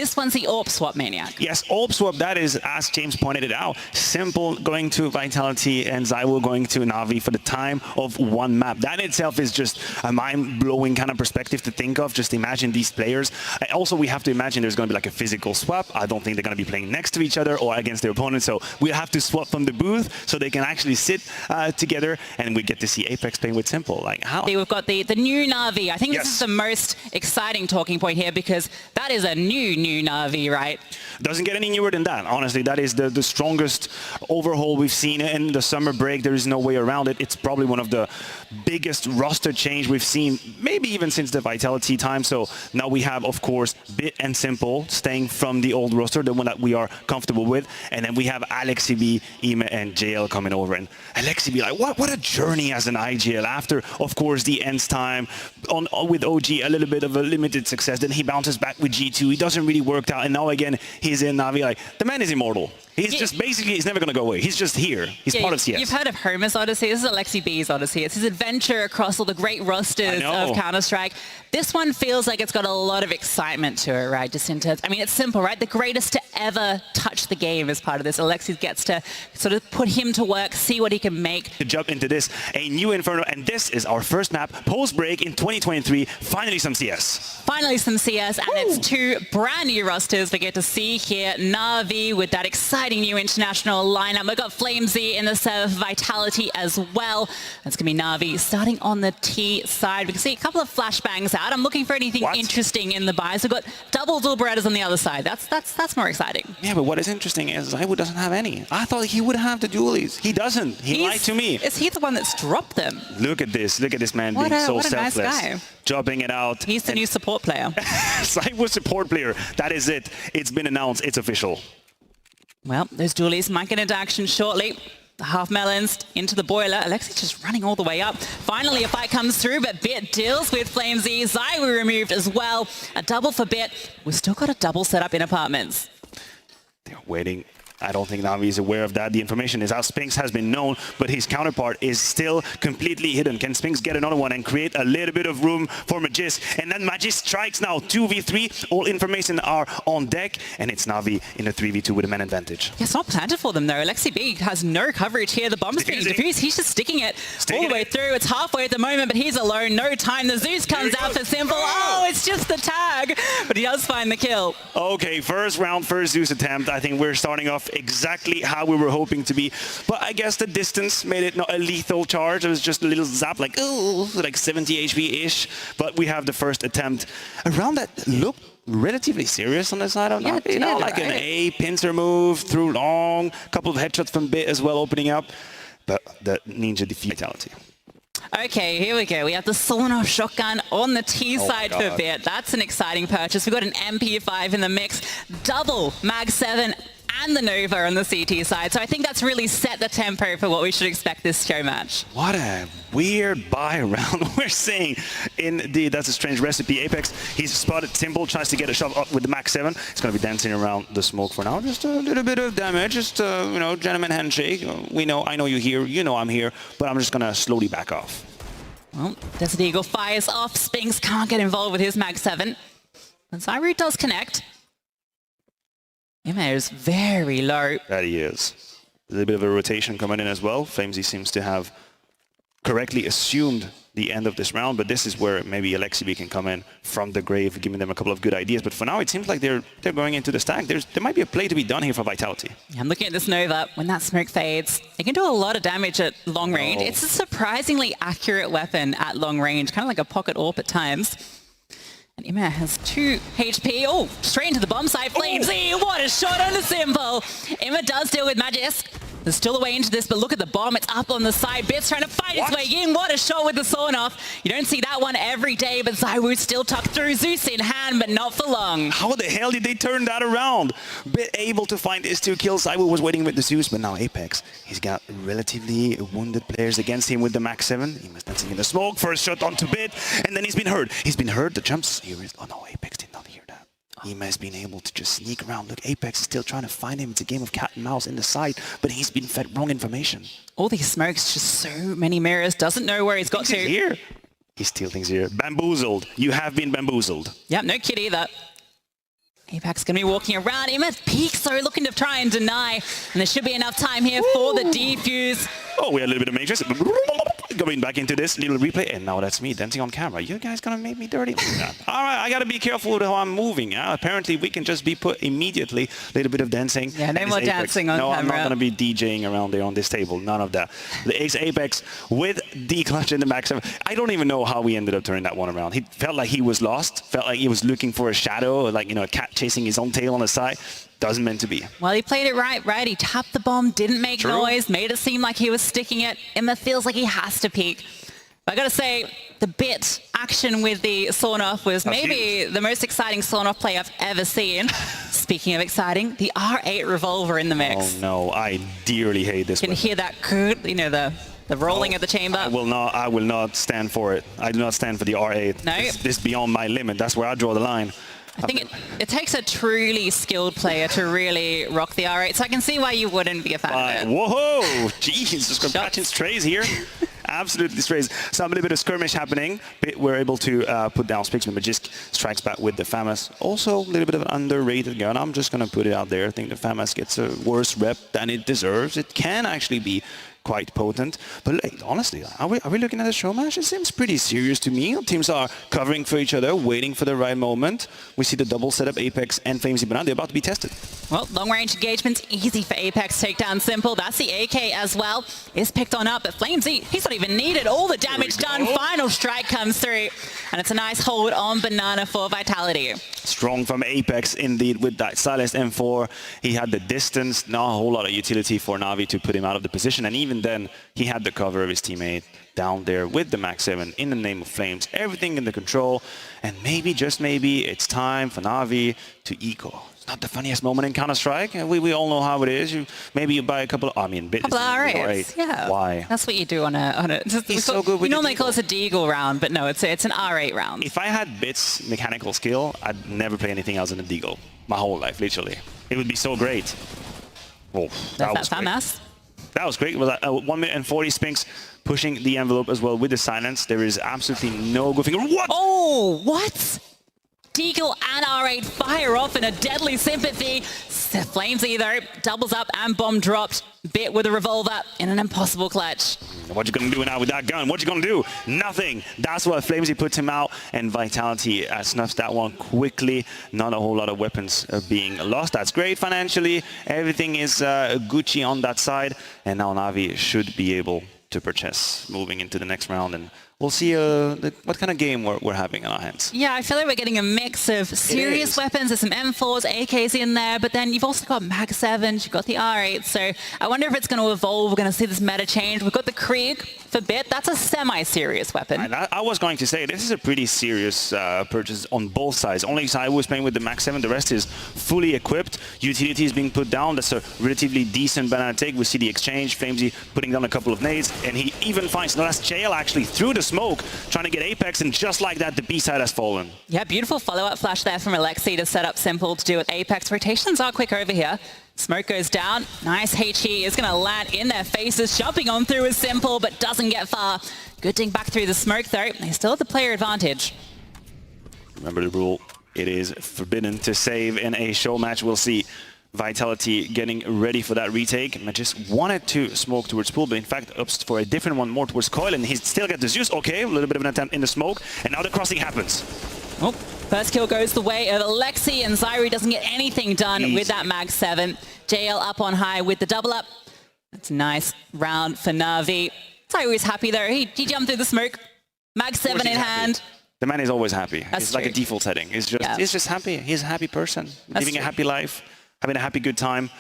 this one's the AWP swap maniac. Yes, AWP swap, that is, as James pointed it out, Simple going to Vitality and ZywOo going to Navi for the time of one map. That itself is just a mind-blowing kind of perspective to think of. Just imagine these players. Also, we have to imagine there's going to be like a physical swap. I don't think they're going to be playing next to each other or against their opponents, so we'll have to swap from the booth so they can actually sit together, and we get to see Apex playing with Simple. Like, how? We've got the new NAVI. I think this is the most exciting talking point here, because that is a new NAVI, right? Doesn't get any newer than that. Honestly, that is the strongest overhaul we've seen in the summer break. There is no way around it. It's probably one of the biggest roster change we've seen, maybe even since the Vitality time. So now we have, of course, Bit and Simple staying from the old roster, the one that we are comfortable with. And then we have AlexiB, Ime, and JL coming over. And AlexiB, like, what a journey as an IGL after, of course, the ends time with OG, a little bit of a limited success. Then he bounces back with G2. He doesn't really work out. And now again, he's in Navi. Like, the man is immortal. He's just basically, he's never going to go away. He's just here. He's part of CS. You've heard of Homer's Odyssey. This is AlexiB's Odyssey. It's his adventure across all the great rosters of Counter-Strike. This one feels like it's got a lot of excitement to it, right? Just in terms, I mean, it's simple, right? The greatest to ever touch the game as part of this. Alexis gets to sort of put him to work, see what he can make. To jump into this, a new Inferno, and this is our first map post-break in 2023. Finally some CS. Finally some CS, and it's two brand new rosters we get to see here. Navi with that exciting new international lineup. We've got FlameZ in the serve, Vitality as well. That's going to be Navi starting on the T side. We can see a couple of flashbangs out. I'm looking for anything interesting in the buys. We've got double Berettas on the other side. That's more exciting. Yeah, but what is interesting is ZywOo doesn't have any. I thought he would have the dualies. He doesn't. He lied to me. Is he the one that's dropped them? Look at this. Look at this man being so selfless. Nice guy. Dropping it out. He's the new support player. ZywOo support player. That is it. It's been announced. It's official. Well, those dualies might get into action shortly. The half melons into the boiler. Alexis just running all the way up. Finally, a fight comes through, but Bit deals with FlameZ. ZywOo removed as well. A double for Bit. We've still got a double set up in apartments. They're waiting. I don't think Navi is aware of that. The information is out. Spinks has been known, but his counterpart is still completely hidden. Can Spinks get another one and create a little bit of room for Magisk? And then Magisk strikes now. 2v3. All information are on deck, and it's Navi in a 3v2 with a man advantage. Yeah, it's not planted for them, though. AlexiB has no coverage here. The bomb's being defused. He's just sticking it all the way through. It's halfway at the moment, but he's alone. No time. The Zeus comes out for Simple. Oh, it's just the tag, but he does find the kill. Okay, first round, first Zeus attempt. I think we're starting off exactly how we were hoping to be. But I guess the distance made it not a lethal charge. It was just a little zap, like, oh, like 70 HP-ish. But we have the first attempt. Around that looked relatively serious on the side of Navi. You know, like an A pincer move through long, couple of headshots from Bit as well opening up. But the Ninja defeat Vitality. Okay, here we go. We have the sawn-off shotgun on the T side for Bit. That's an exciting purchase. We've got an MP5 in the mix, double Mag 7 and the Nova on the CT side. So I think that's really set the tempo for what we should expect this show match. What a weird buy round we're seeing. Indeed, that's a strange recipe. Apex, he's spotted Simple, tries to get a shot up with the Max 7. It's going to be dancing around the smoke for now. Just a little bit of damage, just, you know, gentleman handshake. We know, I know you're here, you know I'm here, but I'm just going to slowly back off. Well, Desert Eagle fires off. Spinks can't get involved with his Mag 7. And ZywOo does connect. Ime is very low. That he is. A little bit of a rotation coming in as well. FlameZ seems to have correctly assumed the end of this round, but this is where maybe AlexiB can come in from the grave, giving them a couple of good ideas. But for now, it seems like they're going into the stack. There might be a play to be done here for Vitality. Yeah, I'm looking at this Nova. When that smoke fades, it can do a lot of damage at long range. It's a surprisingly accurate weapon at long range, kind of like a pocket AWP at times. And Ime has 2 HP. Oh, straight into the bomb site. FlameZ, what a shot on the Simple. Ime does deal with Magisk. There's still a way into this, but look at the bomb. It's up on the side. Bit's trying to fight his way in. What a shot with the sawn-off. You don't see that one every day, but ZywOo still tucked through. Zeus in hand, but not for long. How the hell did they turn that around? Bit able to find his 2 kills. ZywOo was waiting with the Zeus, but now Apex. He's got relatively wounded players against him with the Max 7. He was dancing in the smoke. First shot onto Bit, and then he's been hurt. He's been hurt. The jumps here is... Oh no, Apex did not hear that. Ime has been able to just sneak around. Look, Apex is still trying to find him. It's a game of cat and mouse in the side, but he's been fed wrong information. All these smokes, just so many mirrors. Doesn't know where he's got to. He's here. He still thinks here. Bamboozled. You have been bamboozled. Yep, no kid either. Apex going to be walking around. Imeth peaks, so looking to try and deny. And there should be enough time here for the defuse. Oh, we had a little bit of Matrix. Going back into this little replay. And now that's me dancing on camera. You guys gonna make me dirty? All right, I gotta be careful with how I'm moving. Apparently, we can just be put immediately. A little bit of dancing. Yeah, no more dancing on camera. No, I'm not gonna be DJing around there on this table. None of that. The Apex with the clutch in the max. I don't even know how we ended up turning that one around. He felt like he was lost. Felt like he was looking for a shadow, like, you know, a cat chasing his own tail on the side. Doesn't meant to be. Well, he played it right. He tapped the bomb, didn't make noise, made it seem like he was sticking it. Imeth feels like he has to peek. But I gotta say, the bit action with the sawn-off was maybe the most exciting sawn-off play I've ever seen. Speaking of exciting, the R8 revolver in the mix. Oh no, I dearly hate this. You can hear that, you know, the rolling of the chamber. I will not stand for it. I do not stand for the R8. No. This is beyond my limit. That's where I draw the line. I think it takes a truly skilled player to really rock the R8, so I can see why you wouldn't be a fan of it. Whoa! Jeez, just going catching strays here. Absolutely strays. Some little bit of skirmish happening. We're able to put down Spixman, but just strikes back with the FAMAS. Also, a little bit of an underrated gun. I'm just going to put it out there. I think the FAMAS gets a worse rep than it deserves. It can actually be quite potent. But like, honestly, are we looking at a show match? It seems pretty serious to me. Teams are covering for each other, waiting for the right moment. We see the double setup, Apex and Flamesy Banana. They're about to be tested. Well, long-range engagement's easy for Apex. Takedown simple. That's the AK as well. Is picked on up, but Flamesy, he's not even needed. All the damage done. Final strike comes through. And it's a nice hold on Banana for Vitality. Strong from Apex, indeed, with that silenced M4. He had the distance, not a whole lot of utility for NAVI to put him out of the position. And even then, he had the cover of his teammate down there with the Max 7 in the name of Flames. Everything in the control. And maybe, just maybe, it's time for NAVI to eco. It's not the funniest moment in Counter-Strike. We all know how it is. Maybe you buy a couple of, couple of R8s. Yeah. Why? That's what you do on a He's so good with we normally call it a Deagle round, but no, it's an R8 round. If I had Bit's mechanical skill, I'd never play anything else in a Deagle. My whole life, literally. It would be so great. Oh, that was great. That was great. It was 1 minute and 40 Spinks pushing the envelope as well with the silence. There is absolutely no good finger. What? Oh, what? Deagle and R8 fire off in a deadly sympathy. Flamesy, though, doubles up and bomb dropped. Bit with a revolver in an impossible clutch. What you gonna do now with that gun? What you gonna do? Nothing. That's what Flamesy puts him out, and Vitality snuffs that one quickly. Not a whole lot of weapons being lost. That's great financially. Everything is Gucci on that side, and now Navi should be able to purchase moving into the next round, and we'll see what kind of game we're having on our hands. Yeah, I feel like we're getting a mix of serious weapons. There's some M4s, AKs in there, but then you've also got Mag 7s, you've got the R8, so I wonder if it's going to evolve. We're going to see this meta change. We've got the Krieg for Bit. That's a semi-serious weapon. And I was going to say, this is a pretty serious purchase on both sides. Only side was playing with the Mag 7, the rest is fully equipped. Utility is being put down. That's a relatively decent banana take. We see the exchange, Flamesy putting down a couple of nades, and he even finds, no, that's Jail actually through the smoke, trying to get Apex, and just like that, the B side has fallen. Yeah, beautiful follow-up flash there from Alexi to set up simple to do with Apex. Rotations are quick over here. Smoke goes down. Nice HE is going to land in their faces. Jumping on through is simple, but doesn't get far. Good ding back through the smoke, though. They still have the player advantage. Remember the rule. It is forbidden to save in a show match. We'll see Vitality getting ready for that retake. I just wanted to smoke towards Pool, but in fact opts for a different one more towards Coil, and he's still got the Zeus. Okay, a little bit of an attempt in the smoke, and now the crossing happens. Oh, first kill goes the way of Alexi, and Zyri doesn't get anything done with that Mag 7. JL up on high with the double up. That's a nice round for Navi. Zyri's happy though. He jumped through the smoke. Mag 7 in hand. The man is always happy. That's it's like a default setting. He's just happy. He's a happy person, living a happy life, having a happy good time.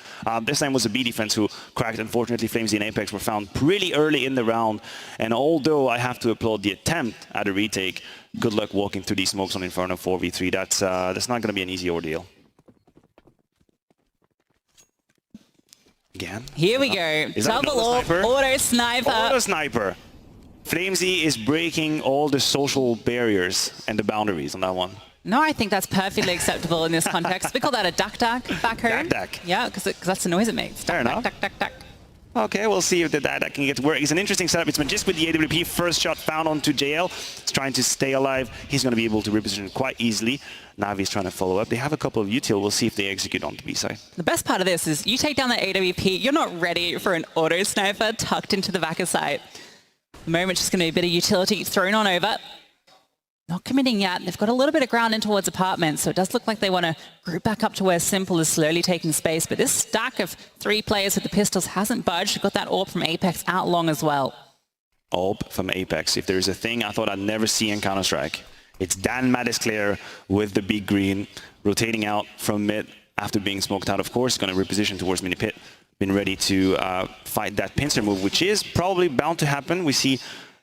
This time was a B defense who cracked. Unfortunately, Flamesy and Apex were found pretty early in the round. And although I have to applaud the attempt at a retake, good luck walking through these smokes on Inferno 4v3. That's not going to be an easy ordeal. Again. Here we go. Double auto sniper. Auto sniper. Flamesy is breaking all the social barriers and the boundaries on that one. No, I think that's perfectly acceptable in this context. We call that a duck back home. Duck. Yeah, because that's the noise it makes. Fair enough. Duck. Okay, we'll see if that can get to work. It's an interesting setup. It's Magisk with the AWP. First shot found onto JL. He's trying to stay alive. He's going to be able to reposition quite easily. Navi's trying to follow up. They have a couple of util. We'll see if they execute on the B side. The best part of this is you take down the AWP, you're not ready for an auto sniper tucked into the back of sight. The moment's just going to be a bit of utility thrown on over. Not committing yet. They've got a little bit of ground in towards apartments, so it does look like they want to group back up to where Simple is slowly taking space. But this stack of 3 players with the pistols hasn't budged. Got that AWP from Apex out long as well. AWP from Apex. If there's a thing I thought I'd never see in Counter-Strike, it's Dan Madisclair with the big green, rotating out from mid after being smoked out. Of course, going to reposition towards mini pit. Been ready to fight that pincer move, which is probably bound to happen. We see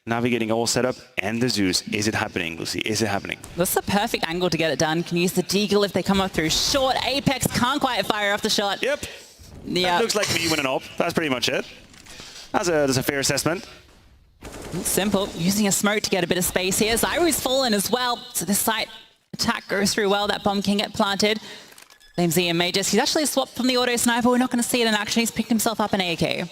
Navi getting all set up, and the Zeus. Is it happening, Lucy? Is it happening? This is a perfect angle to get it done. Can use the Deagle if they come up through short. Apex can't quite fire off the shot. Yep. That looks like me winning up. That's pretty much it. That's a fair assessment. Simple. Using a smoke to get a bit of space here. Zyru's fallen as well. So this site attack goes through well. That bomb can get planted. FlameZ and Majors. He's actually swapped from the auto sniper. We're not going to see it in action. He's picked himself up an AK.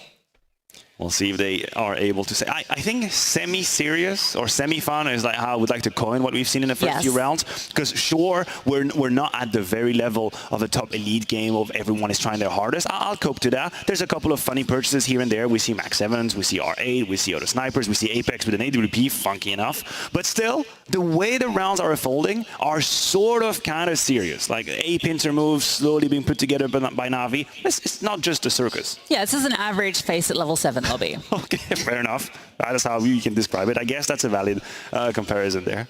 We'll see if they are able to say. I think semi-serious or semi-fun is like how I would like to coin what we've seen in the first few rounds. Because sure, we're not at the very level of the top elite game of everyone is trying their hardest. I'll cope to that. There's a couple of funny purchases here and there. We see Max 7s, we see R8, we see other snipers, we see Apex with an AWP, funky enough. But still, the way the rounds are unfolding are sort of kind of serious. Like a pincer move slowly being put together by Navi. It's not just a circus. Yeah, this is an average face at level 7 lobby. Okay, fair enough. That is how you can describe it. I guess that's a valid comparison there.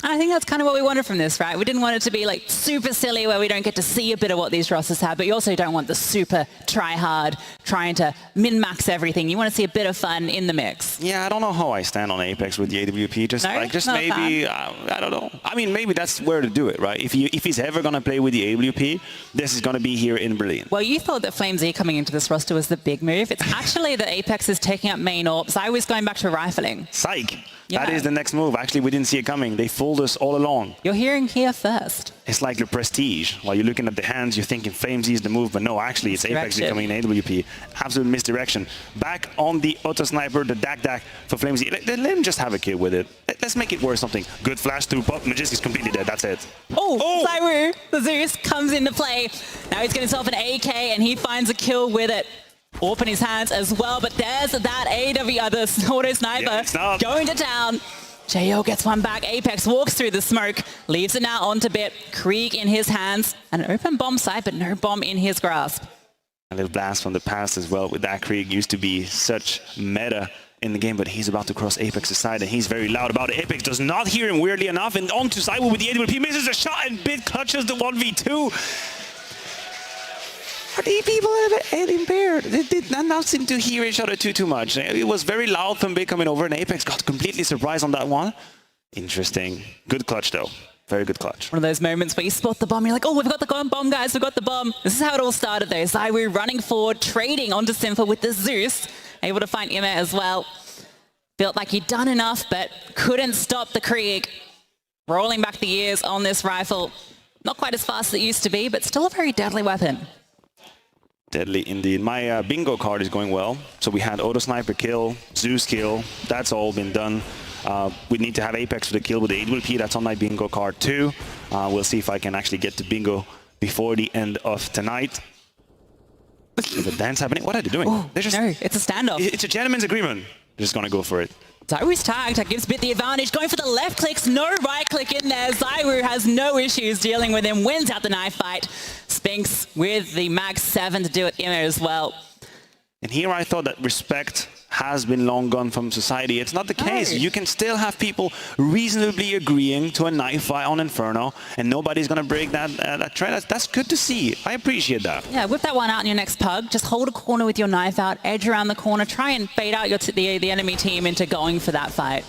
I think that's kind of what we wanted from this, right? We didn't want it to be like super silly where we don't get to see a bit of what these rosters have, but you also don't want the super try-hard trying to min-max everything. You want to see a bit of fun in the mix. Yeah, I don't know how I stand on Apex with the AWP. Just maybe, I don't know. I mean, maybe that's where to do it, right? If he's ever going to play with the AWP, this is going to be here in Berlin. Well, you thought that FlameZ coming into this roster was the big move. It's actually that Apex is taking up main AWPs. I was going back to rifling. Psych. Yeah. That is the next move. Actually, we didn't see it coming. They fooled us all along. You're hearing here first. It's like the Prestige. While you're looking at the hands, you're thinking FlameZ is the move, but no, actually, it's Apex becoming an AWP. Absolute misdirection. Back on the auto sniper, the Dak for FlameZ. Let him just have a kill with it. Let's make it worth something. Good flash through pop. Magisk is completely dead. That's it. Oh! Zyru, the Zeus comes into play. Now he's getting himself an AK, and he finds a kill with it. AWP in his hands as well, but there's that the auto sniper going to town. JO gets one back. Apex walks through the smoke, leaves it now onto Bit. Krieg in his hands. An open bomb site, but no bomb in his grasp. A little blast from the past as well with that. Krieg used to be such meta in the game, but he's about to cross Apex's side, and he's very loud about it. Apex does not hear him, weirdly enough, and onto Cyber with the AWP. Misses a shot, and Bit clutches the 1v2. Are these people impaired? They did not seem to hear each other too much. It was very loud from Big coming over, and Apex got completely surprised on that one. Interesting. Good clutch, though. Very good clutch. One of those moments where you spot the bomb, you're like, oh, we've got the bomb, guys, we've got the bomb. This is how it all started, though. Zyru running forward, trading onto Simple with the Zeus, able to find Immer as well. Felt like he'd done enough, but couldn't stop the Krieg. Rolling back the years on this rifle. Not quite as fast as it used to be, but still a very deadly weapon. Deadly indeed. My bingo card is going well. So we had auto sniper kill, Zeus kill. That's all been done. We need to have Apex for the kill with the AWP. That's on my bingo card too. We'll see if I can actually get to bingo before the end of tonight. There's a dance happening. What are they doing? Oh, no, it's a standoff. It's a gentleman's agreement. They're just going to go for it. Zyru's tagged. That gives Bit the advantage. Going for the left clicks. No right click in there. Zyru has no issues dealing with him. Wins out the knife fight. Spinks with the Mag 7 to do it in there as well. And here I thought that respect has been long gone from society. It's not the case. You can still have people reasonably agreeing to a knife fight on Inferno, and nobody's going to break that trend. That's good to see. I appreciate that. Yeah, whip that one out in your next pug. Just hold a corner with your knife out, edge around the corner, try and bait out the enemy team into going for that fight.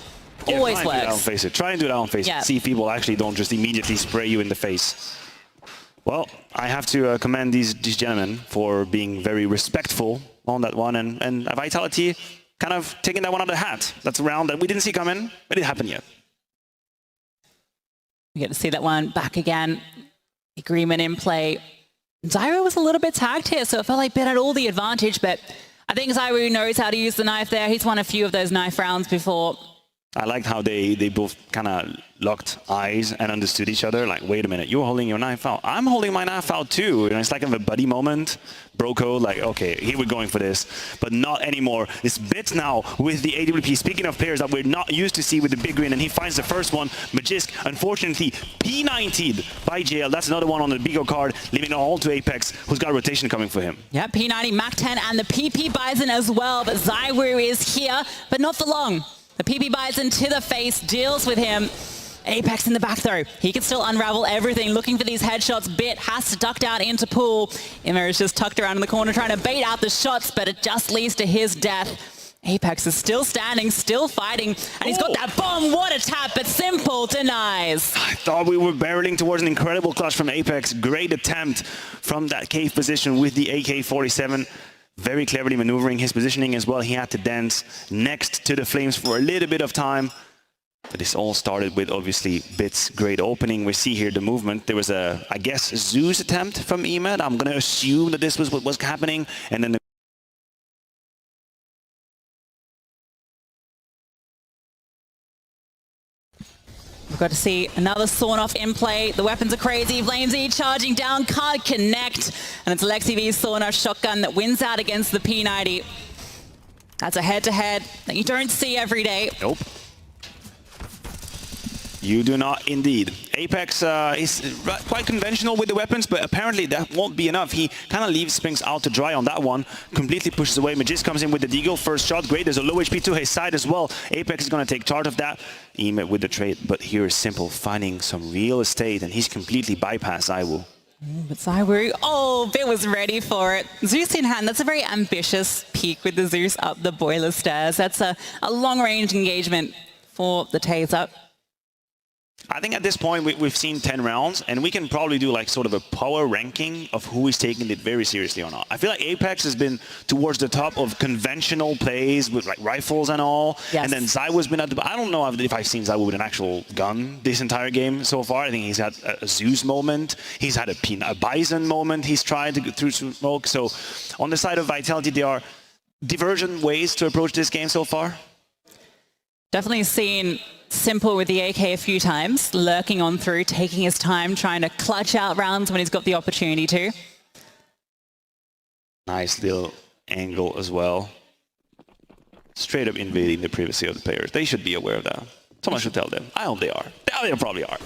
Always works. Try and do that on face it. Try and do that on face it. See if people actually don't just immediately spray you in the face. Well, I have to commend these gentlemen for being very respectful on that one, and Vitality kind of taking that one out of the hat. That's a round that we didn't see coming, but it happened yet. We get to see that one back again. Agreement in play. Zyro was a little bit tagged here, so it felt like Ben had all the advantage, but I think Zyro knows how to use the knife there. He's won a few of those knife rounds before. I liked how they both kind of locked eyes and understood each other. Like, wait a minute, you're holding your knife out. I'm holding my knife out too. You know, it's like a buddy moment. Bro code, like, okay, here we're going for this. But not anymore. It's Bits now with the AWP. Speaking of players that we're not used to see with the big green, and he finds the first one. Magisk, unfortunately, P90'd by JL. That's another one on the Bigo card, leaving it all to Apex, who's got a rotation coming for him. Yeah, P90, Mac 10, and the PP Bison as well. But Zyro is here, but not for long. The PP Bison to the face, deals with him. Apex in the back though. He can still unravel everything, looking for these headshots. Bit has to duck down into pool. Immer is just tucked around in the corner trying to bait out the shots, but it just leads to his death. Apex is still standing, still fighting, and he's got that bomb. What a tap, but Simple denies. I thought we were barreling towards an incredible clutch from Apex. Great attempt from that cave position with the AK-47. Very cleverly maneuvering his positioning as well. He had to dance next to the flames for a little bit of time. But this all started with, obviously, Bits' great opening. We see here the movement. There was a, I guess, Zeus attempt from Emad. I'm going to assume that this was what was happening. And then We've got to see another sawn-off in play. The weapons are crazy. FlameZ charging down, can't connect. And it's LexiV's sawn-off shotgun that wins out against the P90. That's a head-to-head that you don't see every day. Nope. You do not indeed. Apex is quite conventional with the weapons, but apparently that won't be enough. He kind of leaves Spinks out to dry on that one. Completely pushes away. Magisk comes in with the deagle. First shot, great. There's a low HP to his side as well. Apex is going to take charge of that. Emad with the trade, but here is Simple finding some real estate, and he's completely bypassed Iwu. But Zyro, oh, Bit was ready for it. Zeus in hand, that's a very ambitious peek with the Zeus up the boiler stairs. That's a long-range engagement for the Taser. I think at this point we've seen 10 rounds, and we can probably do like sort of a power ranking of who is taking it very seriously or not. I feel like Apex has been towards the top of conventional plays with like rifles and all, yes. And then Zywo's been at the... I don't know if I've seen Zywo with an actual gun this entire game so far. I think he's had a Zeus moment, he's had a Bison moment, he's tried to get through some smoke. So on the side of Vitality, there are divergent ways to approach this game so far. Definitely seen Simple with the AK a few times, lurking on through, taking his time, trying to clutch out rounds when he's got the opportunity to. Nice little angle as well. Straight up invading the privacy of the players. They should be aware of that. Someone should tell them. I hope they are. They probably are.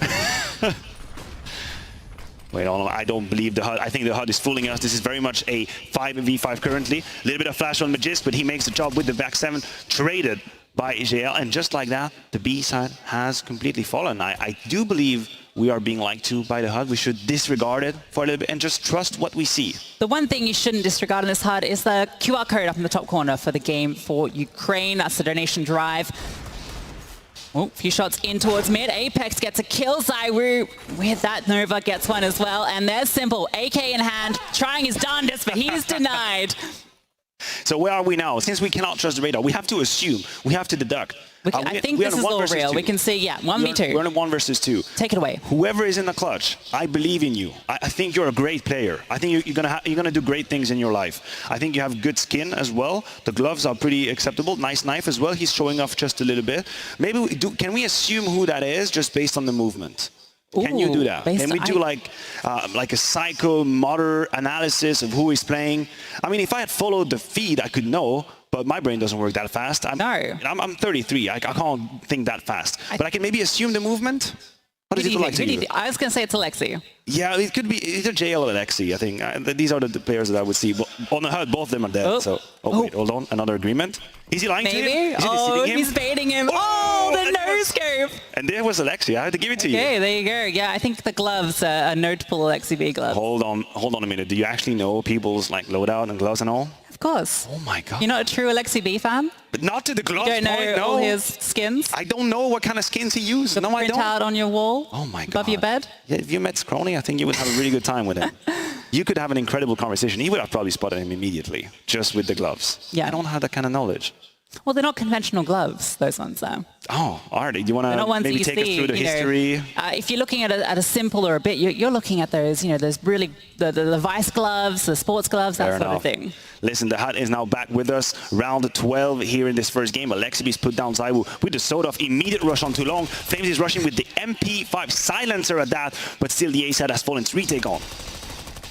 Wait, I don't believe the HUD. I think the HUD is fooling us. This is very much a 5v5 currently. A little bit of flash on Magisk, but he makes the job with the back 7. Traded by JL, and just like that, the B side has completely fallen. I do believe we are being lied to by the HUD. We should disregard it for a little bit and just trust what we see. The one thing you shouldn't disregard in this HUD is the QR code up in the top corner for the game for Ukraine. That's the donation drive. Oh, few shots in towards mid. Apex gets a kill. Zyro with that Nova gets one as well. And there's Simple, AK in hand, trying his darndest, but he's denied. So where are we now? Since we cannot trust the radar, we have to assume, we have to deduct. I think this is all real. We can see, yeah, 1v2. We're in a 1 versus 2. Take it away. Whoever is in the clutch, I believe in you. I think you're a great player. I think you're gonna do great things in your life. I think you have good skin as well. The gloves are pretty acceptable. Nice knife as well. He's showing off just a little bit. Maybe can we assume who that is just based on the movement? Can you do that? Can we do like a psycho-motor analysis of who is playing? I mean, if I had followed the feed, I could know, but my brain doesn't work that fast. I'm 33. I can't think that fast. But I can maybe assume the movement. What does it look like to you? I was going to say it's Alexi. Yeah, it could be either JL or Alexi, I think. These are the players that I would see. On the HUD, both of them are dead. So, wait, hold on. Another agreement. Is he lying to him? Oh, he's baiting him. Oh, the no-scope. And there was Alexi. I had to give it to you. Okay, there you go. Yeah, I think the gloves are notable Alexi B gloves. Hold on a minute. Do you actually know people's like loadout and gloves and all? Of course. Oh my God. You're not a true Alexi B fan? But not to the gloves point, no. You don't know all his skins? I don't know what kind of skins he used. No, I don't. Print out on your wall? Oh my God. Above your bed? Yeah, if you met Scrony, I think you would have a really good time with him. You could have an incredible conversation. He would have probably spotted him immediately, just with the gloves. Yeah. I don't have that kind of knowledge. Well, they're not conventional gloves, those ones, though. Oh, are they? Do you want to maybe take us through the history? If you're looking at a simpler bit, you're looking at those, those really, the vice gloves, the sports gloves, that sort of thing. Listen, the Hut is now back with us. Round 12 here in this first game. Alexibi's put down ZywOo with the soda off. Immediate rush on too long. Flames is rushing with the MP5 silencer at that, but still the A side has fallen. It's retake on.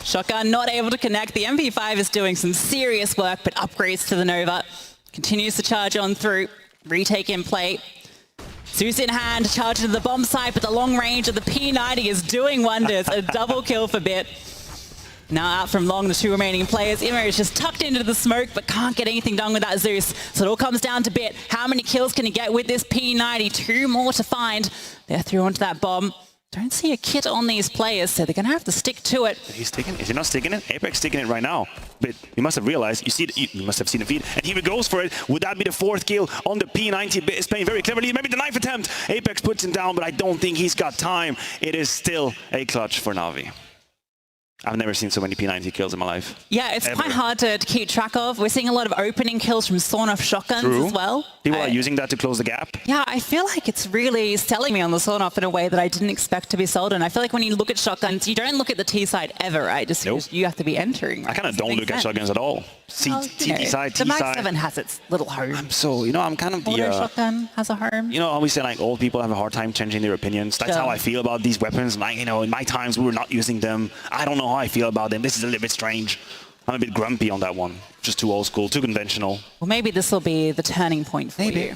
Shotgun not able to connect. The MP5 is doing some serious work, but upgrades to the Nova. Continues to charge on through. Retake in play. Zeus in hand, charging to the bomb site, but the long range of the P90 is doing wonders. A double kill for Bit. Now out from long, the two remaining players. Immo is just tucked into the smoke, but can't get anything done with that Zeus. So it all comes down to Bit. How many kills can he get with this P90? 2 more to find. They're through onto that bomb. Don't see a kit on these players, so they're going to have to stick to it. He's sticking. Is he not sticking it? Apex sticking it right now. But you must have realized, you must have seen the feed, and here he goes for it. Would that be the 4th kill on the P90? Bit is playing very cleverly. Maybe the knife attempt. Apex puts him down, but I don't think he's got time. It is still a clutch for Navi. I've never seen so many P90 kills in my life. Yeah, it's quite hard to keep track of. We're seeing a lot of opening kills from sawn-off shotguns as well. People are using that to close the gap. Yeah, I feel like it's really selling me on the sawn-off in a way that I didn't expect to be sold on. I feel like when you look at shotguns, you don't look at the T side ever, right? Just you have to be entering. I kind of don't look at shotguns at all. CT side, T side. The Mag 7 has its little home. I'm kind of the... shotgun has a home. Always say like old people have a hard time changing their opinions. That's how I feel about these weapons. Like, in my times we were not using them. I don't know how I feel about them. This is a little bit strange. I'm a bit grumpy on that one. Just too old school, too conventional. Well, maybe this will be the turning point for you.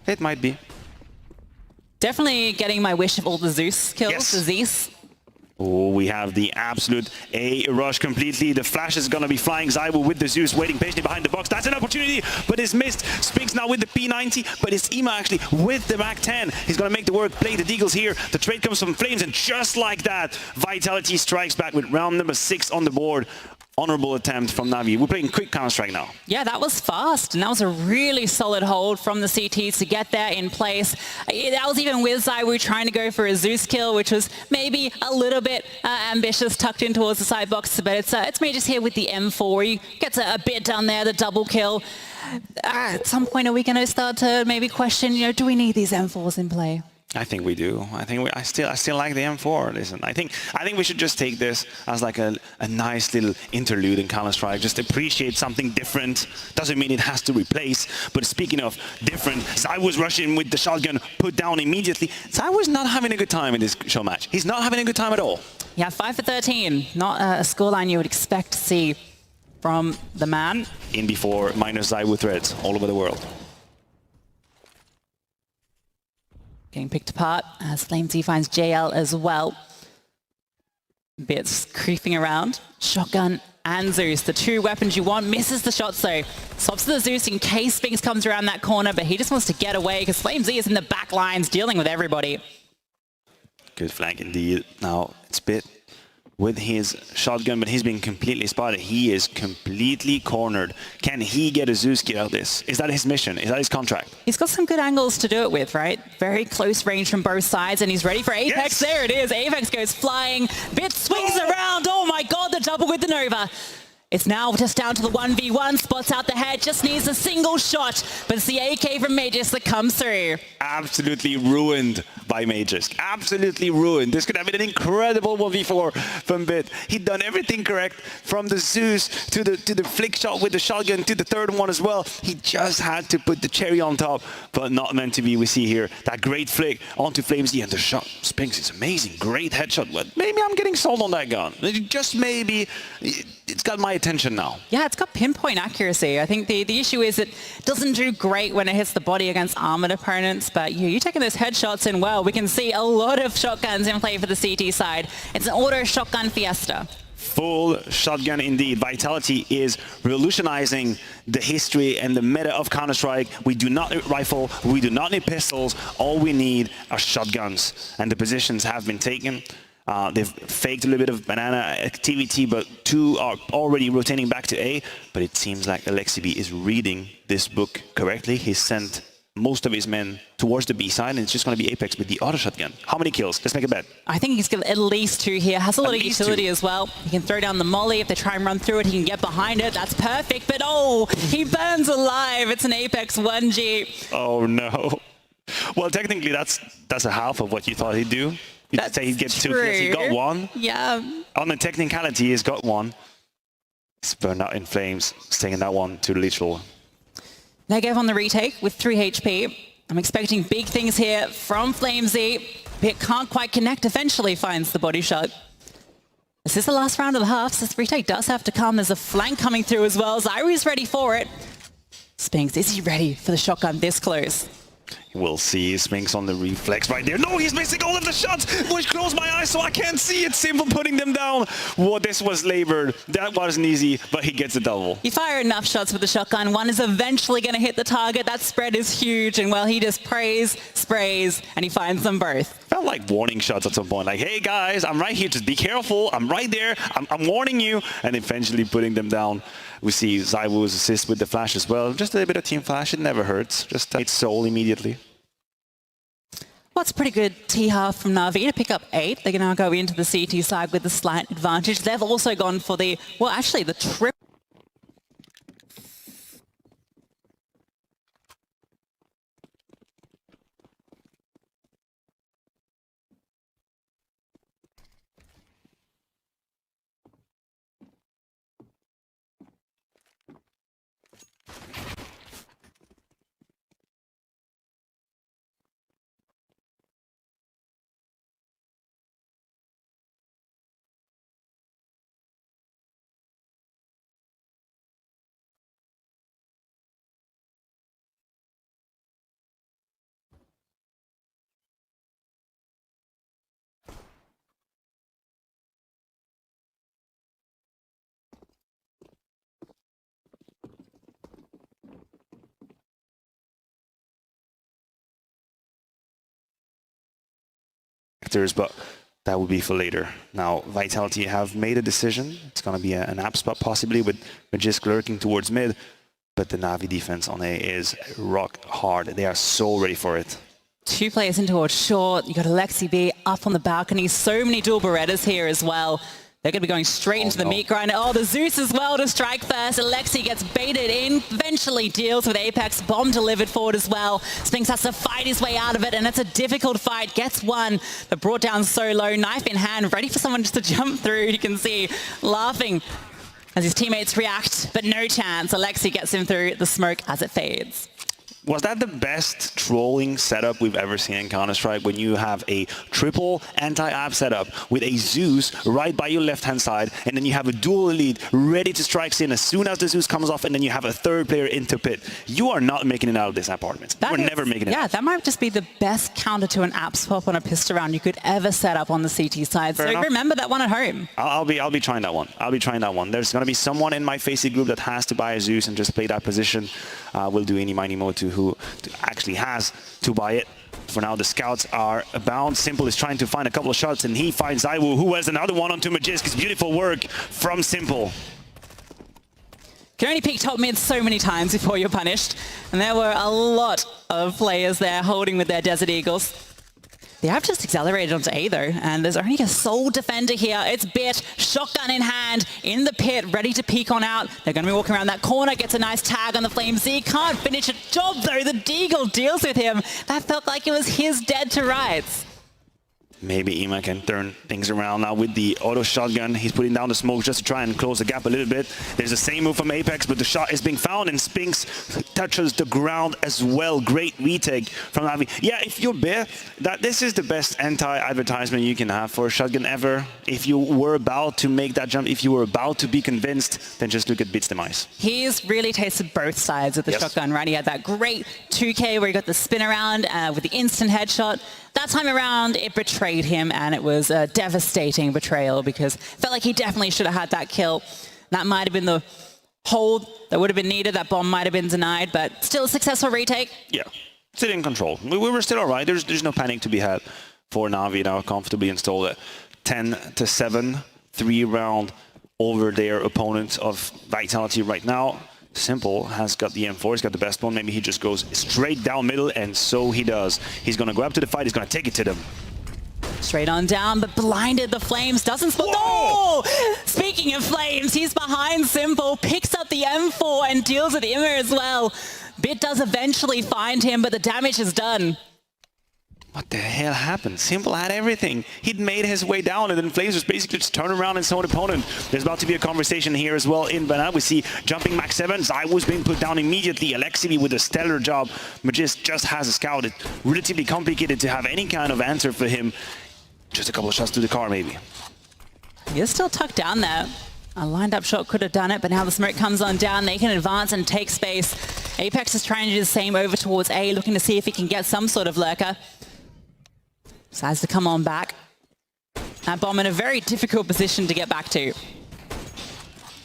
It might be. Definitely getting my wish of all the Zeus kills, the Zeus. Oh, we have the absolute A rush completely. The flash is going to be flying. ZywOo with the Zeus waiting patiently behind the box. That's an opportunity, but it's missed. Spinks now with the P90, but it's Ima actually with the Mag 10. He's going to make the work, play the Deagles here. The trade comes from Flames, and just like that, Vitality strikes back with round number 6 on the board. Honorable attempt from Navi. We're playing quick Counter-Strike now. Yeah, that was fast, and that was a really solid hold from the CTs to get there in place. That was even with ZywOo trying to go for a Zeus kill, which was maybe a little bit ambitious, tucked in towards the side box, but it's me just here with the M4. He gets a bit done there, the double kill. At some point, are we going to start to maybe question, do we need these M4s in play? I think we do. I still like the M4. Listen, I think we should just take this as like a nice little interlude in Counter-Strike. Just appreciate something different. Doesn't mean it has to replace. But speaking of different, ZywOo's rushing with the shotgun, put down immediately. ZywOo's not having a good time in this show match. He's not having a good time at all. Yeah, 5 for 13. Not a scoreline you would expect to see from the man. In before minus ZywOo threads all over the world. Getting picked apart as FlameZ finds JL as well. Bits creeping around. Shotgun and Zeus, the 2 weapons you want. Misses the shots though. Swaps to the Zeus in case Spinks comes around that corner, but he just wants to get away because FlameZ is in the back lines dealing with everybody. Good flank indeed. Now it's Bit with his shotgun, but he's been completely spotted. He is completely cornered. Can he get a Zeus kill out of this? Is that his mission? Is that his contract? He's got some good angles to do it with, right? Very close range from both sides, and he's ready for Apex. Yes. There it is. Apex goes flying. Bit swings around. Oh my god, the double with the Nova. It's now just down to the 1v1, spots out the head, just needs a single shot, but it's the AK from Magisk that comes through. Absolutely ruined by Magisk. Absolutely ruined. This could have been an incredible 1v4 from Bit. He'd done everything correct, from the Zeus to the flick shot with the shotgun to the third one as well. He just had to put the cherry on top, but not meant to be. We see here that great flick onto FlameZ, and the shot, Spinks, is amazing. Great headshot. But maybe I'm getting sold on that gun. Just maybe. It's got my attention now. Yeah, it's got pinpoint accuracy. I think the issue is it doesn't do great when it hits the body against armored opponents, but you're taking those headshots in well. We can see a lot of shotguns in play for the CT side. It's an auto shotgun fiesta. Full shotgun indeed. Vitality is revolutionizing the history and the meta of Counter-Strike. We do not need rifle, we do not need pistols. All we need are shotguns, and the positions have been taken. They've faked a little bit of banana activity, but 2 are already rotating back to A. But it seems like Alexibi is reading this book correctly. He sent most of his men towards the B side, and it's just going to be Apex with the auto shotgun. How many kills? Let's make a bet. I think he's got at least 2 here. Has a lot of utility as well. He can throw down the molly. If they try and run through it, he can get behind it. That's perfect. But oh, he burns alive. It's an Apex 1G. Oh no. Well, technically, that's a half of what you thought he'd do. You'd say he'd get 2 kills. He got 1. Yeah. On the technicality, he's got 1. He's burned out in flames, taking that one to lethal. They gave on the retake with 3 HP. I'm expecting big things here from Flamesy. It can't quite connect. Eventually finds the body shot. This is the last round of the halves. This retake does have to come. There's a flank coming through as well. Zyru's ready for it. Spinks, is he ready for the shotgun this close? We'll see. Spinks on the reflex right there. No, he's missing all of the shots. Boys, close my eyes so I can't see it. Simple putting them down. Whoa, this was labored. That wasn't easy, but he gets a double. You fire enough shots with the shotgun, one is eventually going to hit the target. That spread is huge, and well, he just sprays, and he finds them both. Felt like warning shots at some point. Like, hey guys, I'm right here. Just be careful. I'm right there. I'm warning you. And eventually putting them down. We see Zyru's assist with the flash as well. Just a little bit of team flash. It never hurts. Just hits soul immediately. Well, it's pretty good T-half from NAVI to pick up 8. They're going to now go into the CT side with a slight advantage. They've also gone for the, well, actually the triple. But that will be for later. Now, Vitality have made a decision. It's going to be an app spot possibly with Magisk lurking towards mid, but the Navi defense on A is rock hard. They are so ready for it. 2 players in towards short. You got Alexi B up on the balcony. So many dual Berettas here as well. They're going to be going straight into the meat grinder. Oh, the Zeus as well to strike first. Alexi gets baited in, eventually deals with Apex. Bomb delivered forward as well. Spinks has to fight his way out of it, and it's a difficult fight. Gets one, but brought down so low. Knife in hand, ready for someone just to jump through. You can see laughing as his teammates react, but no chance. Alexi gets him through the smoke as it fades. Was that the best trolling setup we've ever seen in Counter-Strike, when you have a triple anti-app setup with a Zeus right by your left-hand side, and then you have a dual elite ready to strike in as soon as the Zeus comes off, and then you have a 3rd player into pit? You are not making it out of this apartment. We're never making it out. Yeah, that might just be the best counter to an app swap on a pistol round you could ever set up on the CT side. Fair enough. Remember that one at home. I'll be trying that one. I'll be trying that one. There's going to be someone in my Facey group that has to buy a Zeus and just play that position. We'll do any miny mo to who actually has to buy it. For now, the scouts are abound. Simple is trying to find a couple of shots, and he finds Zyru, who has another one onto Magisk. It's beautiful work from Simple. Can only peek top mid so many times before you're punished. And there were a lot of players there holding with their Desert Eagles. They have just accelerated onto A though, and there's only a sole defender here. It's Bit, shotgun in hand, in the pit, ready to peek on out. They're going to be walking around that corner, gets a nice tag on the Flamesy. Can't finish a job though, the Deagle deals with him. That felt like it was his dead to rights. Maybe Ima can turn things around now with the auto shotgun. He's putting down the smoke just to try and close the gap a little bit. There's the same move from Apex, but the shot is being found, and Spinks touches the ground as well. Great retake from Navi. Yeah, if you're Bear, this is the best anti-advertisement you can have for a shotgun ever. If you were about to make that jump, if you were about to be convinced, then just look at Bit's demise. He's really tasted both sides of the shotgun, right? He had that great 2K where he got the spin around with the instant headshot. That time around, it betrayed him, and it was a devastating betrayal because it felt like he definitely should have had that kill. That might have been the hold that would have been needed. That bomb might have been denied, but still a successful retake. Yeah, still in control. We were still all right. There's no panic to be had for Navi now, comfortably installed at 10-7, 3-round over their opponents of Vitality right now. Simple has got the M4, he's got the best one. Maybe he just goes straight down middle, and so he does. He's going to go up to the fight, he's going to take it to them. Straight on down, but blinded the Flames, doesn't spot. Oh! Speaking of Flames, he's behind Simple, picks up the M4 and deals with Immer as well. Bit does eventually find him, but the damage is done. What the hell happened? Simple had everything. He'd made his way down, and then Flames was basically just turn around and saw an opponent. There's about to be a conversation here as well in Banana. We see jumping Max 7. ZywOo's being put down immediately. Alexibi with a stellar job. Magist just has a scout. It's relatively complicated to have any kind of answer for him. Just a couple of shots to the car, maybe. He is still tucked down there. A lined up shot could have done it, but now the smoke comes on down. They can advance and take space. Apex is trying to do the same over towards A, looking to see if he can get some sort of lurker. Decides to come on back. That bomb in a very difficult position to get back to.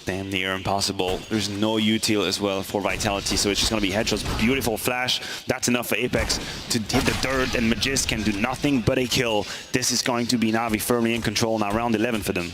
Damn near impossible. There's no util as well for Vitality, so it's just going to be headshots. Beautiful flash. That's enough for Apex to hit the dirt, and Magist can do nothing but a kill. This is going to be Navi firmly in control now, round 11 for them.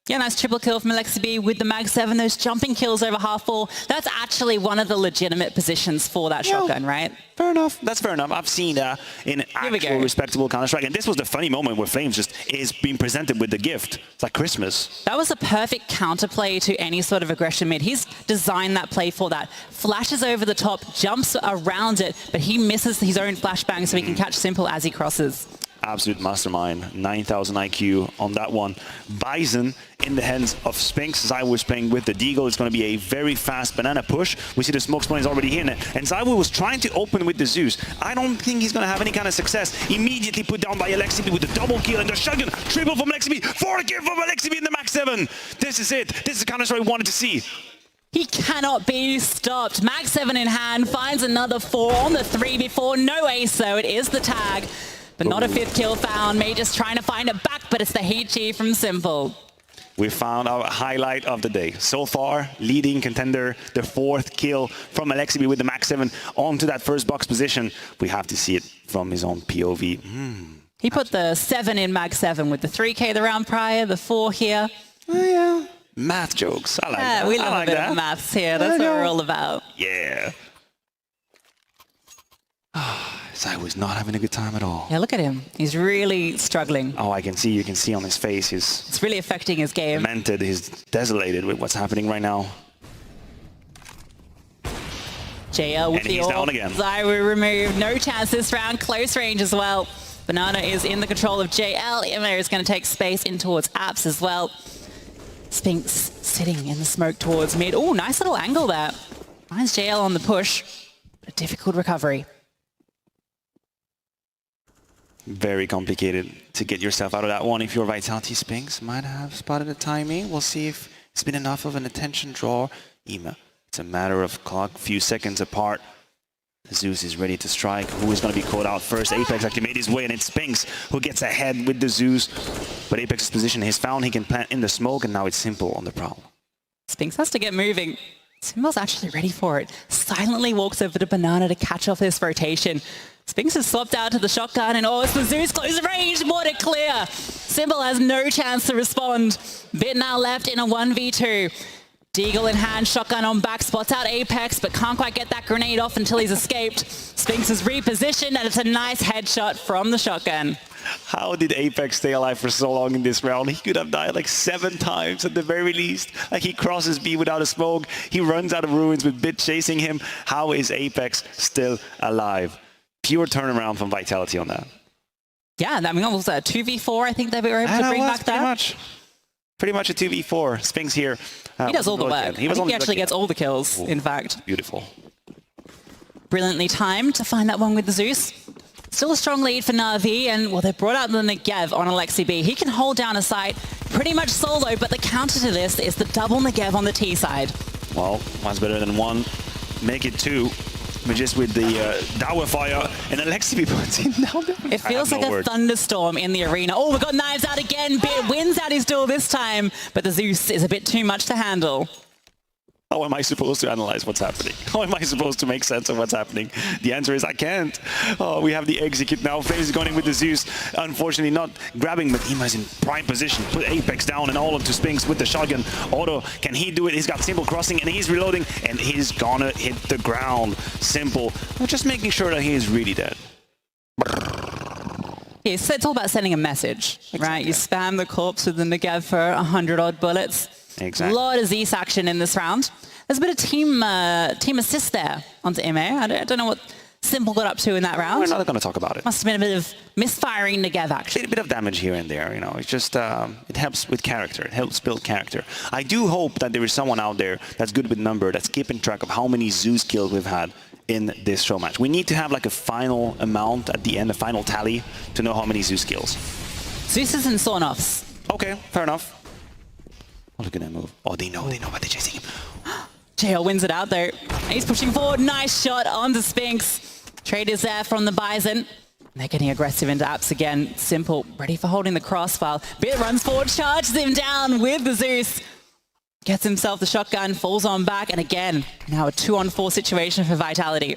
Yeah, nice triple kill from Alexibi with the Mag 7. Those jumping kills over half full. That's actually one of the legitimate positions for that shotgun, right? Fair enough. That's fair enough. I've seen that in actual respectable Counter-Strike. And this was the funny moment where Flames just is being presented with the gift. It's like Christmas. That was a perfect counterplay to any sort of aggression mid. He's designed that play for that. Flashes over the top, jumps around it, but he misses his own flashbang so he can catch Simple as he crosses. Absolute mastermind. 9,000 IQ on that one. Bison in the hands of Spinks. ZywOo is playing with the Deagle. It's going to be a very fast banana push. We see the smoke spawn is already here. And ZywOo was trying to open with the Zeus. I don't think he's going to have any kind of success. Immediately put down by Alexibi with the double kill and the shotgun. Triple from Alexibi. 4 kill from Alexibi in the Max 7. This is it. This is the Counter-Strike we wanted to see. He cannot be stopped. Max 7 in hand, finds another 4 on the 3v4. No ace though, it is the tag. But not a 5th kill found. May just trying to find it back, but it's the Heat from Simple. We found our highlight of the day. So far, leading contender, the 4th kill from Alexibi with the Max 7 onto that first box position. We have to see it from his own POV. He put the 7 in Mag 7 with the 3K the round prior, the 4 here. Oh, yeah. Math jokes. I like that. We love a bit of maths here. That's what we're all about. Yeah. ZywOo's not having a good time at all. Yeah, look at him. He's really struggling. Oh, I can see. You can see on his face. It's really affecting his game. Demented. He's desolated with what's happening right now. JL with the he's down again. ZywOo removed. No chance this round. Close range as well. Banana is in the control of JL. Immer is going to take space in towards Apps as well. Spinks sitting in the smoke towards mid. Oh, nice little angle there. Finds JL on the push. A difficult recovery. Very complicated to get yourself out of that one. If your Vitality Spinks might have spotted the timing. We'll see if it's been enough of an attention draw. Ima, it's a matter of clock, few seconds apart. Zeus is ready to strike. Who is going to be caught out first? Apex actually made his way, and it's Spinks who gets ahead with the Zeus. But Apex's position is found. He can plant in the smoke, and now it's Simple on the prowl. Spinks has to get moving. Simple's actually ready for it. Silently walks over to Banana to catch off this rotation. Spinks has swapped out to the shotgun, and it's the Zeus close range. What a clear. Simple has no chance to respond. Bit now left in a 1v2. Deagle in hand, shotgun on back, spots out Apex, but can't quite get that grenade off until he's escaped. Spinks is repositioned, and it's a nice headshot from the shotgun. How did Apex stay alive for so long in this round? He could have died like 7 times at the very least. Like, he crosses B without a smoke. He runs out of ruins with Bit chasing him. How is Apex still alive? Pure turnaround from Vitality on that. Yeah, I mean, what was that, 2v4 I think they were able to bring back that? Pretty much a 2v4. Spinks here. He does all the work. He actually gets all the kills, in fact. Beautiful. Brilliantly timed to find that one with the Zeus. Still a strong lead for NAVI, and well, they brought out the Negev on Alexibi. He can hold down a site pretty much solo, but the counter to this is the double Negev on the T side. Well, one's better than 1. Make it 2. Just with the Dower fire, and Alexibi puts in down. It feels like a thunderstorm in the arena. Oh, we've got knives out again. Bit wins out his duel this time, but the Zeus is a bit too much to handle. How am I supposed to analyze what's happening? How am I supposed to make sense of what's happening? The answer is I can't. Oh, we have the execute now. FaZe is going in with the Zeus. Unfortunately not grabbing, but Ima's in prime position. Put Apex down and all onto Spinks with the shotgun. Otto, can he do it? He's got Simple crossing and he's reloading and he's gonna hit the ground. Simple. Just making sure that he is really dead. Yeah, so it's all about sending a message, right? You spam the corpse with the Negev for 100-odd bullets. Exactly. A lot of Zeus action in this round. There's a bit of team assist there onto MA. I don't know what Simple got up to in that round. We're not going to talk about it. Must have been a bit of misfiring Negev action. A bit of damage here and there, you know. It's just, it helps with character. It helps build character. I do hope that there is someone out there that's good with number, that's keeping track of how many Zeus kills we've had in this show match. We need to have like a final amount at the end, a final tally, to know how many Zeus kills. Zeus's and Sawn-offs. Okay, fair enough. Oh, look at that move. Oh, they know, but they're chasing him. JL wins it out though. He's pushing forward. Nice shot onto Spinks. Trade is there from the Bison. They're getting aggressive into apps again. Simple, ready for holding the crossfire. Bit runs forward, charges him down with the Zeus. Gets himself the shotgun, falls on back, and again, now a 2-on-4 situation for Vitality.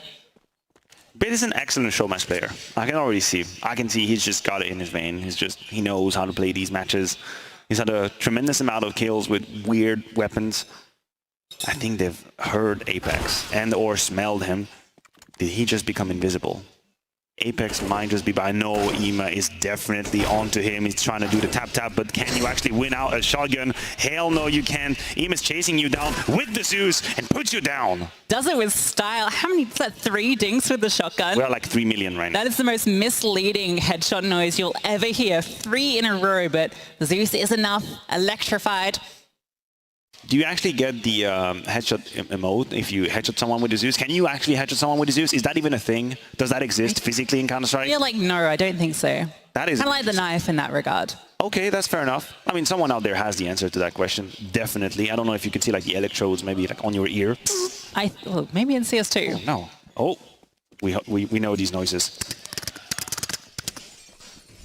Bit is an excellent show match player. I can already see. I can see he's just got it in his vein. He knows how to play these matches. He's had a tremendous amount of kills with weird weapons. I think they've heard Apex and or smelled him. Did he just become invisible? Apex might just be by. No, Ima is definitely onto him. He's trying to do the tap-tap, but can you actually win out a shotgun? Hell no, you can't. Ima's chasing you down with the Zeus and puts you down. Does it with style. How many, is that 3 dinks with the shotgun? We're like 3 million right now. That is the most misleading headshot noise you'll ever hear. 3 in a row, but the Zeus is enough. Electrified. Do you actually get the headshot emote if you headshot someone with the Zeus? Can you actually headshot someone with the Zeus? Is that even a thing? Does that exist physically in Counter-Strike? Yeah, like, no, I don't think so. That is... I like the knife in that regard. Okay, that's fair enough. I mean, someone out there has the answer to that question. Definitely. I don't know if you can see like the electrodes maybe like on your ear. Well, maybe in CS2. Oh, no. Oh, we know these noises.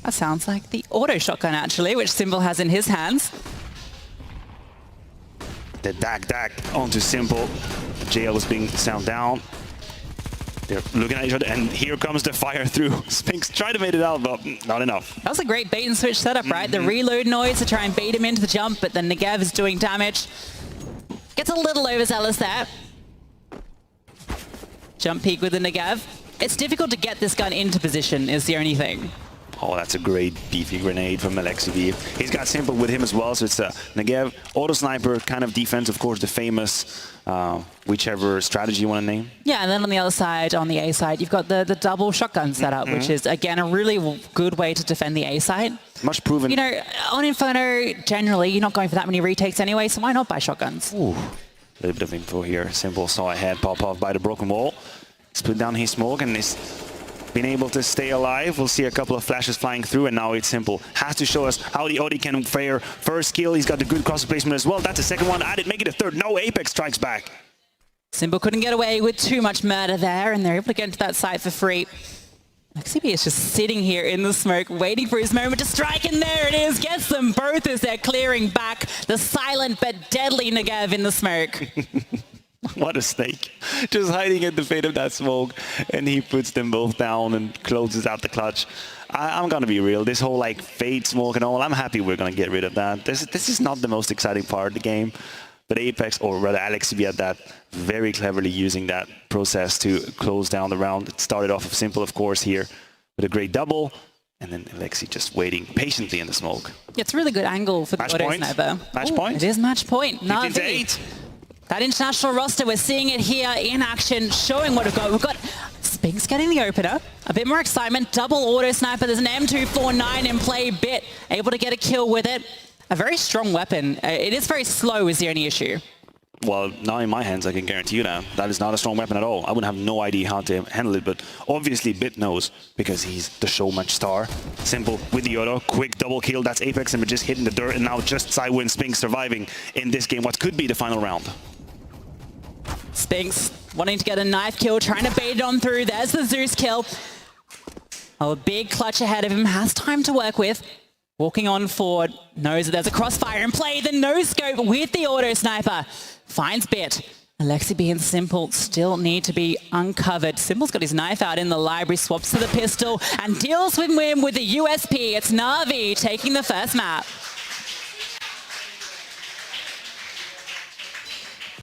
That sounds like the auto shotgun, actually, which Simple has in his hands. The dak onto Simple. JL is being sound down. They're looking at each other, and here comes the fire through. Spinks tried to make it out, but not enough. That was a great bait and switch setup, right? The reload noise to try and bait him into the jump, but then Negev is doing damage. Gets a little overzealous there. Jump peek with the Negev. It's difficult to get this gun into position, is the only thing. Oh, that's a great beefy grenade from Alexiv. He's got Simple with him as well, so it's a Negev, auto sniper kind of defense, of course, the famous whichever strategy you want to name. Yeah, and then on the other side, on the A side, you've got the double shotgun setup, which is, again, a really good way to defend the A side. Much proven. You know, on Inferno, generally, you're not going for that many retakes anyway, so why not buy shotguns? Ooh, a little bit of info here. Simple saw a head pop off by the broken wall. He's put down his smoke and is been able to stay alive. We'll see a couple of flashes flying through, and now it's Simple. Has to show us how the Odi can fare. First kill, he's got the good cross placement as well. That's the second one added, make it a third. No, Apex strikes back. Simple couldn't get away with too much murder there, and they're able to get into that site for free. XCB is just sitting here in the smoke, waiting for his moment to strike, and there it is. Gets them both as they're clearing back. The silent but deadly Negev in the smoke. What a snake. Just hiding at the fate of that smoke, and he puts them both down and closes out the clutch. I'm gonna be real, this whole like fade smoke and all, I'm happy we're gonna get rid of that. This is not the most exciting part of the game, but Apex, or rather Alexiv at that, very cleverly using that process to close down the round. It started off of Simple, of course, here with a great double, and then Alexi just waiting patiently in the smoke. Yeah, it's a really good angle for the auto sniper. Match point? It is match point. NAVI. That international roster, we're seeing it here in action, showing what we've got. We've got Spinks getting the opener, a bit more excitement, double auto sniper. There's an M249 in play, Bit able to get a kill with it. A very strong weapon. It is very slow is the only issue. Well, now in my hands, I can guarantee you that. That is not a strong weapon at all. I would have no idea how to handle it, but obviously Bit knows because he's the SHOWMATCH star. Simple with the auto, quick double kill. That's Apex, and we're just hitting the dirt, and now just Sidewin Spinks surviving in this game. What could be the final round? Spinks wanting to get a knife kill, trying to bait it on through. There's the Zeus kill. Oh, a big clutch ahead of him, has time to work with. Walking on forward, knows that there's a crossfire in play. The no-scope with the auto sniper. Finds Bit. Alexi B and Simple still need to be uncovered. Simple's got his knife out in the library, swaps to the pistol, and deals with him with the USP. It's NAVI taking the first map.